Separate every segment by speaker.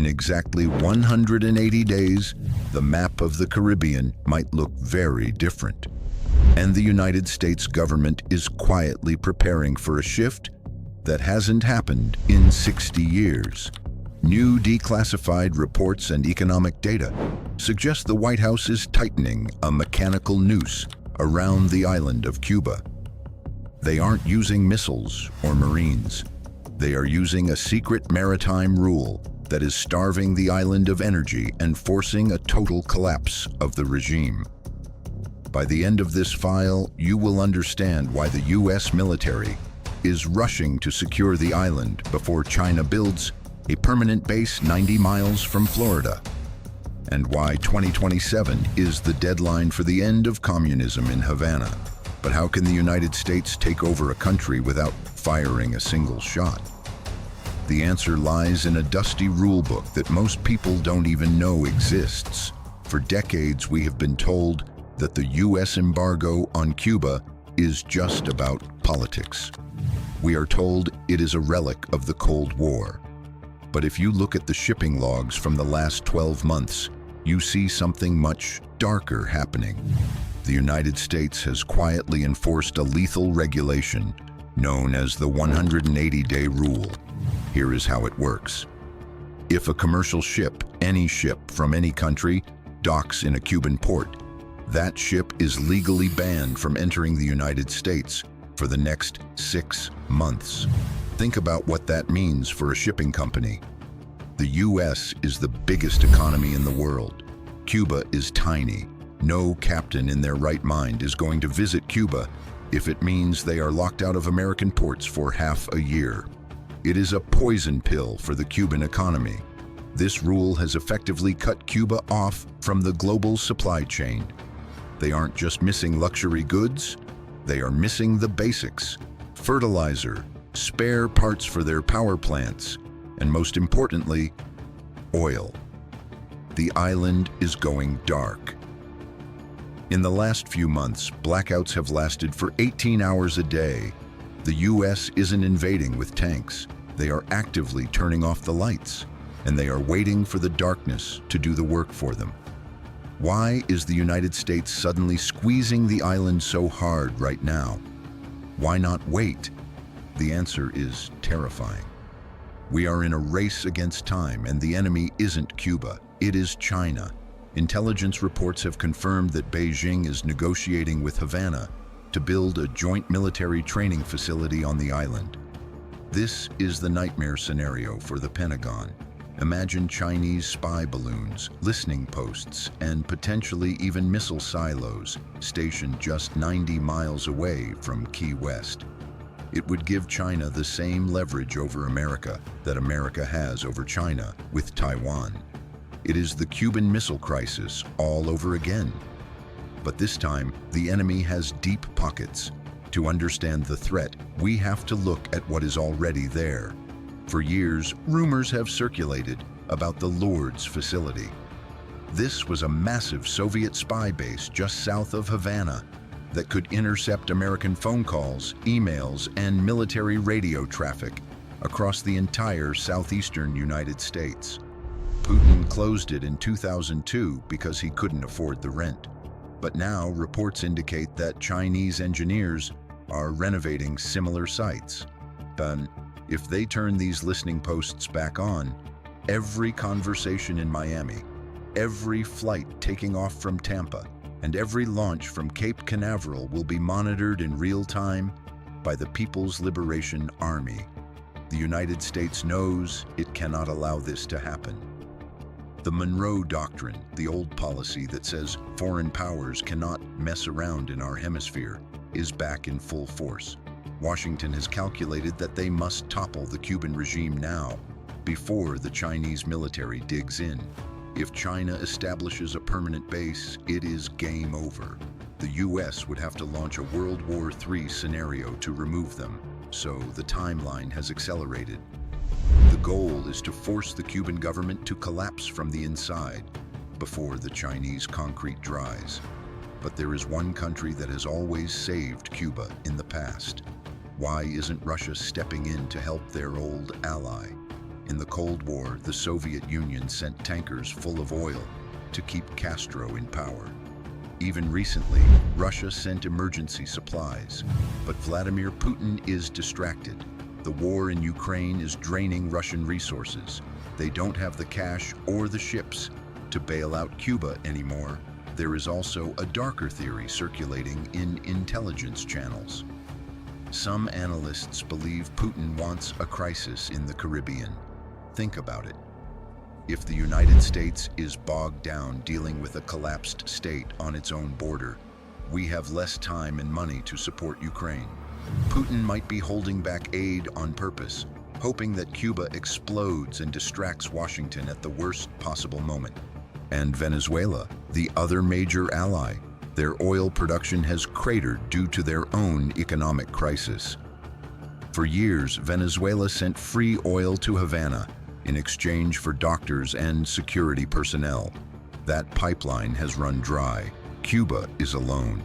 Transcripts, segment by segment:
Speaker 1: In exactly 180 days, the map of the Caribbean might look very different. And the United States government is quietly preparing for a shift that hasn't happened in 60 years. New declassified reports and economic data suggest the White House is tightening a mechanical noose around the island of Cuba. They aren't using missiles or Marines. They are using a secret maritime rule that is starving the island of energy and forcing a total collapse of the regime. By the end of this file, you will understand why the US military is rushing to secure the island before China builds a permanent base 90 miles from Florida, and why 2027 is the deadline for the end of communism in Havana. But how can the United States take over a country without firing a single shot? The answer lies in a dusty rulebook that most people don't even know exists. For decades, we have been told that the US embargo on Cuba is just about politics. We are told it is a relic of the Cold War. But if you look at the shipping logs from the last 12 months, you see something much darker happening. The United States has quietly enforced a lethal regulation known as the 180-day rule. Here is how it works. If a commercial ship, any ship from any country, docks in a Cuban port, that ship is legally banned from entering the United States for the next 6 months. Think about what that means for a shipping company. The US is the biggest economy in the world. Cuba is tiny. No captain in their right mind is going to visit Cuba if it means they are locked out of American ports for half a year. It is a poison pill for the Cuban economy. This rule has effectively cut Cuba off from the global supply chain. They aren't just missing luxury goods, they are missing the basics: fertilizer, spare parts for their power plants, and most importantly, oil. The island is going dark. In the last few months, blackouts have lasted for 18 hours a day. The US isn't invading with tanks. They are actively turning off the lights, and they are waiting for the darkness to do the work for them. Why is the United States suddenly squeezing the island so hard right now? Why not wait? The answer is terrifying. We are in a race against time, and the enemy isn't Cuba, it is China. Intelligence reports have confirmed that Beijing is negotiating with Havana to build a joint military training facility on the island. This is the nightmare scenario for the Pentagon. Imagine Chinese spy balloons, listening posts, and potentially even missile silos stationed just 90 miles away from Key West. It would give China the same leverage over America that America has over China with Taiwan. It is the Cuban Missile Crisis all over again. But this time, the enemy has deep pockets. To understand the threat, we have to look at what is already there. For years, rumors have circulated about the Lourdes facility. This was a massive Soviet spy base just south of Havana that could intercept American phone calls, emails, and military radio traffic across the entire southeastern United States. Putin closed it in 2002 because he couldn't afford the rent. But now reports indicate that Chinese engineers are renovating similar sites. But if they turn these listening posts back on, every conversation in Miami, every flight taking off from Tampa, and every launch from Cape Canaveral will be monitored in real time by the People's Liberation Army. The United States knows it cannot allow this to happen. The Monroe Doctrine, the old policy that says foreign powers cannot mess around in our hemisphere, is back in full force. Washington has calculated that they must topple the Cuban regime now, before the Chinese military digs in. If China establishes a permanent base, it is game over. The US would have to launch a World War III scenario to remove them, so the timeline has accelerated. The goal is to force the Cuban government to collapse from the inside before the Chinese concrete dries. But there is one country that has always saved Cuba in the past. Why isn't Russia stepping in to help their old ally? In the Cold War, the Soviet Union sent tankers full of oil to keep Castro in power. Even recently, Russia sent emergency supplies, but Vladimir Putin is distracted. The war in Ukraine is draining Russian resources. They don't have the cash or the ships to bail out Cuba anymore. There is also a darker theory circulating in intelligence channels. Some analysts believe Putin wants a crisis in the Caribbean. Think about it. If the United States is bogged down dealing with a collapsed state on its own border, we have less time and money to support Ukraine. Putin might be holding back aid on purpose, hoping that Cuba explodes and distracts Washington at the worst possible moment. And Venezuela, the other major ally, their oil production has cratered due to their own economic crisis. For years, Venezuela sent free oil to Havana in exchange for doctors and security personnel. That pipeline has run dry. Cuba is alone.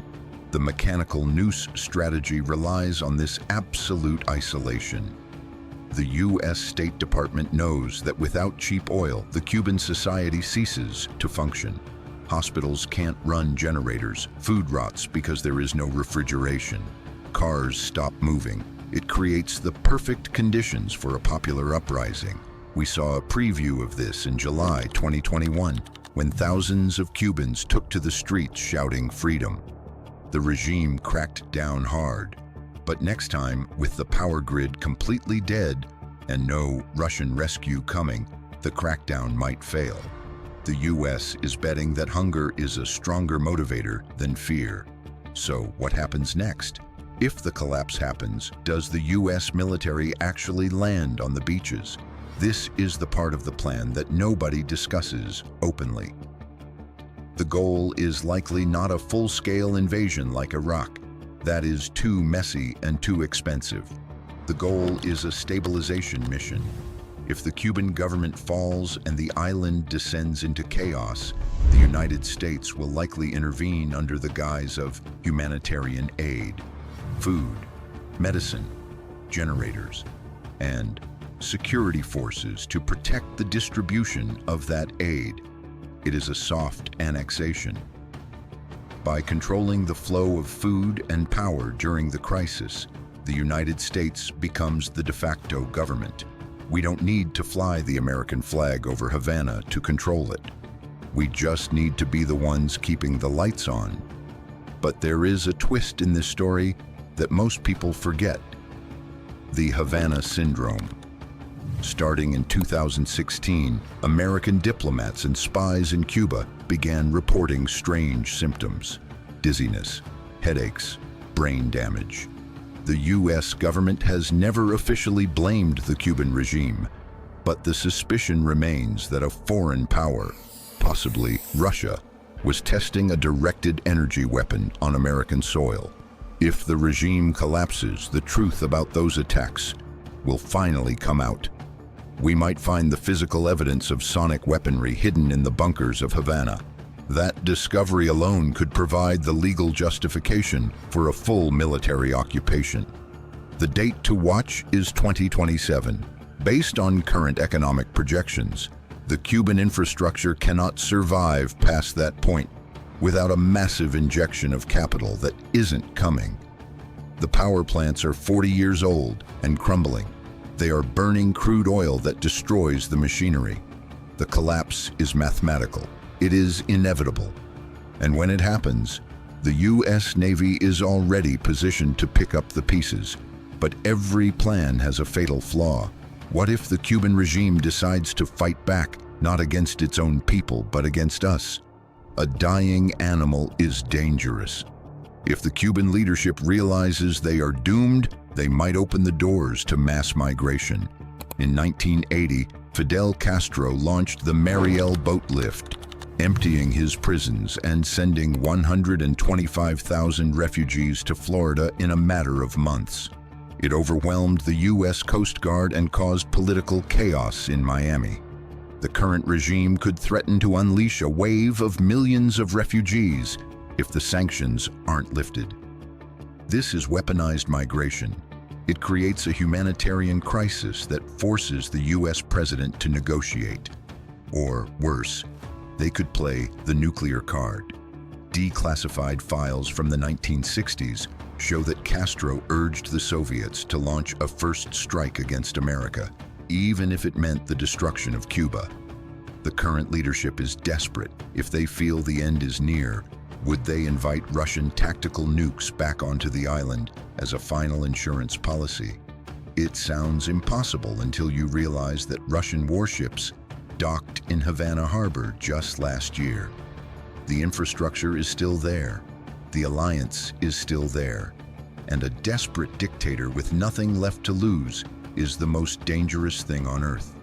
Speaker 1: The mechanical noose strategy relies on this absolute isolation. The U.S. State Department knows that without cheap oil, the Cuban society ceases to function. Hospitals can't run generators, food rots because there is no refrigeration. Cars stop moving. It creates the perfect conditions for a popular uprising. We saw a preview of this in July 2021, when thousands of Cubans took to the streets shouting freedom. The regime cracked down hard. But next time, with the power grid completely dead and no Russian rescue coming, the crackdown might fail. The U.S. is betting that hunger is a stronger motivator than fear. So what happens next? If the collapse happens, does the U.S. military actually land on the beaches? This is the part of the plan that nobody discusses openly. The goal is likely not a full-scale invasion like Iraq. That is too messy and too expensive. The goal is a stabilization mission. If the Cuban government falls and the island descends into chaos, the United States will likely intervene under the guise of humanitarian aid, food, medicine, generators, and security forces to protect the distribution of that aid. It is a soft annexation. By controlling the flow of food and power during the crisis, the United States becomes the de facto government. We don't need to fly the American flag over Havana to control it. We just need to be the ones keeping the lights on. But there is a twist in this story that most people forget: the Havana syndrome. Starting in 2016, American diplomats and spies in Cuba began reporting strange symptoms: dizziness, headaches, brain damage. The U.S. government has never officially blamed the Cuban regime, but the suspicion remains that a foreign power, possibly Russia, was testing a directed energy weapon on American soil. If the regime collapses, the truth about those attacks will finally come out. We might find the physical evidence of sonic weaponry hidden in the bunkers of Havana. That discovery alone could provide the legal justification for a full military occupation. The date to watch is 2027. Based on current economic projections, the Cuban infrastructure cannot survive past that point without a massive injection of capital that isn't coming. The power plants are 40 years old and crumbling. They are burning crude oil that destroys the machinery. The collapse is mathematical. It is inevitable. And when it happens, the U.S. Navy is already positioned to pick up the pieces. But every plan has a fatal flaw. What if the Cuban regime decides to fight back, not against its own people, but against us? A dying animal is dangerous. If the Cuban leadership realizes they are doomed, they might open the doors to mass migration. In 1980, Fidel Castro launched the Mariel boat lift, emptying his prisons and sending 125,000 refugees to Florida in a matter of months. It overwhelmed the U.S. Coast Guard and caused political chaos in Miami. The current regime could threaten to unleash a wave of millions of refugees if the sanctions aren't lifted. This is weaponized migration. It creates a humanitarian crisis that forces the US president to negotiate. Or worse, they could play the nuclear card. Declassified files from the 1960s show that Castro urged the Soviets to launch a first strike against America, even if it meant the destruction of Cuba. The current leadership is desperate. If they feel the end is near, would they invite Russian tactical nukes back onto the island as a final insurance policy? It sounds impossible until you realize that Russian warships docked in Havana Harbor just last year. The infrastructure is still there, the alliance is still there, and a desperate dictator with nothing left to lose is the most dangerous thing on earth.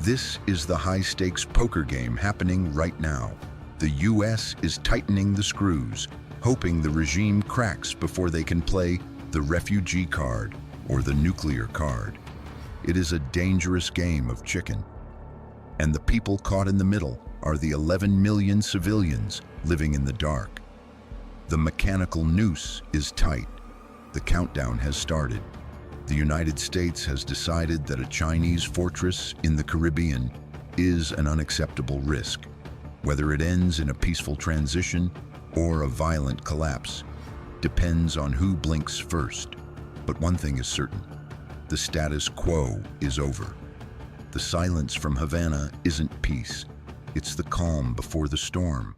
Speaker 1: This is the high-stakes poker game happening right now. The US is tightening the screws, hoping the regime cracks before they can play the refugee card or the nuclear card. It is a dangerous game of chicken. And the people caught in the middle are the 11 million civilians living in the dark. The mechanical noose is tight. The countdown has started. The United States has decided that a Chinese fortress in the Caribbean is an unacceptable risk. Whether it ends in a peaceful transition or a violent collapse depends on who blinks first. But one thing is certain: the status quo is over. The silence from Havana isn't peace. It's the calm before the storm.